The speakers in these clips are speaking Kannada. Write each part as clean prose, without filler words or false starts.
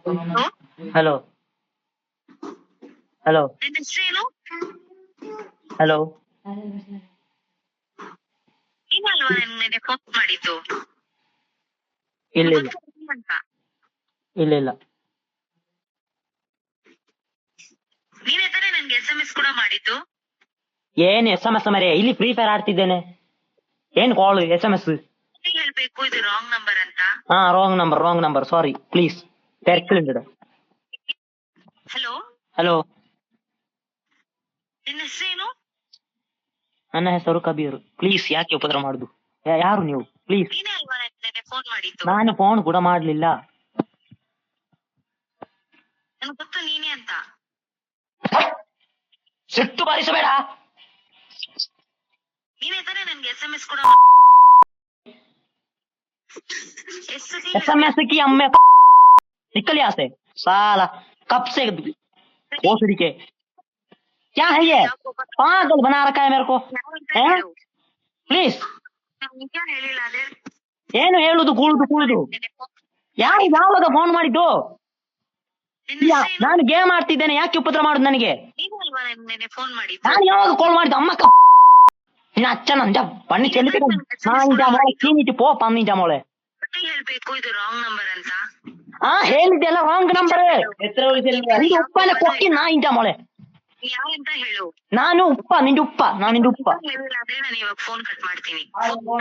ಹಲೋ ಹಲೋ ನಿನ್ನ ಹೆಸರೇನು? ಹಲೋ ನೀನಲ್ವಾ ನೆನ್ನೆ ಫೋನ್ ಮಾಡಿದ್ದು? ಇಲ್ಲ ಇಲ್ಲ ಅಂತ ಇಲ್ಲ ಇಲ್ಲ ನೀನೇ ತಾನೇ ನನ್ಗೆ SMS ಕೂಡ ಮಾಡಿದ್ದು? ಏನ್ SMS ಮರೆ, ಇಲ್ಲಿ ಫ್ರೀ ಫೈರ್ ಆಡ್ತಿದ್ದೇನೆ. ಏನ್ ಕಾಲ್ SMS? ಹೇಳ್ಬೇಕು ಇದು ರಾಂಗ್ ನಂಬರ್ ಅಂತ. ಹಾ wrong number sorry please. Hello hello ನಿನ್ನ ಹೆಸರೇನು? ನನ್ನ ಹೆಸರು ಕಬೀರ್. ಪ್ಲೀಸ್ ಯಾಕೆ ಉಪದ್ರ ಮಾಡುದು? ಯಾರು ನೀವು? ಪ್ಲೀಸ್. ನೀನೇ ಅಲ್ವಾ ನೆನ್ನೆ ಫೋನ್ ಮಾಡಿದ್ದು? ನಾನು ಫೋನ್ ಕೂಡ ಮಾಡ್ಲಿಲ್ಲ. ನನ್ಗೆ ಗೊತ್ತು ನೀನೇ ಅಂತ. ಸಿಟ್ಟು ಬಾರಿಸಬೇಡ. ನೀನೇ ತಾನೇ ನನ್ಗೆ SMS ಕೂಡ SMS की अम्मे निकल यहाँ से साला, कब से भोसड़ी के क्या है ये? पागल बना रखा है मेरे को. प्लीज ಹೇಳಿಲ್ಲ ಅದೇ ಏನು ಹೇಳುದು? ಕೂಳುದು ಯಾವಾಗ ಫೋನ್ ಮಾಡಿದ್ದು? ನಾನು ಗೇಮ್ ಆಡ್ತಿದ್ದೇನೆ, ಯಾಕೆ ಉಪದ್ರ ಮಾಡುದು ನನಗೆ? ನೀನು ಅಲ್ವಾ ನೆನ್ನೆ ಫೋನ್ ಮಾಡಿದ್ದು? ನಾನು ಯಾವಾಗ ಕಾಲ್ ಮಾಡಿದ್ದು? ಅಮ್ಮ ನಿನ್ನ ಅಚ್ಚ ನಂಜ ಬನ್ನಿ ಚೆಲ್ಲಿಕೆ ಚೀನಿಟ್ಟು ಪೋ ಪನ್ನಿಂಜ ಮೊಳೆ. ಹೇಳ್ಬೇಕು ಇದು ರಾಂಗ್ ನಂಬರ್ ಅಂತ. ಹಾ ಹೇಳಿದ್ದೆಲ್ಲ ರಾಂಗ್ ನಂಬರ್. ಉಪ್ಪನೆ ಕೊಕ್ಕಿ ನಾ ಇಂಜ ಮೊಳೆ. ಯಾರಂತ ಹೇಳು. ನಾನು ಉಪ್ಪ ನಿಂದು ಉಪ್ಪ. ಹೇಳಿಲ್ಲ ಅಂದ್ರೆ ನಾನು ಇವಾಗ ಫೋನ್ ಕಟ್ ಮಾಡ್ತೀನಿ.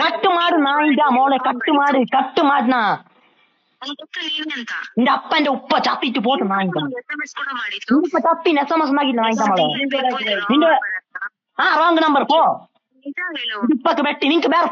ಕಟ್ಟು ಮಾಡು ನಾ ಇಂಜ ಮೊಳೆ, ಕಟ್ಟು ಮಾಡ್ನಾ. ನನ್ಗೆ ಗೊತ್ತು ನೀನೇ ಅಂತ. ನಿಂದ ಅಪ್ಪಂದ ಉಪ್ಪ ಚಪ್ಪಿಟ್ಟು ಪೋಟು ನಾ ಇಂಜ SMS ಕೂಡ ಮಾಡಿದ್ದು. ಉಪ್ಪ ಚಪ್ಪಿನ SMS ಆಗಿಲ್ಲ ನಾ ಇಂಜ ಮೊಳೆ. ನಿಂದ ಹಾ ರಾಂಗ್ ನಂಬರ್ ಪೋ. ನಿಜ ಹೇಳು. ಉಪ್ಪಕ್ಕೆ ಬೆಟ್ಟಿ ನಿಂಗೆ ಬೇರೆ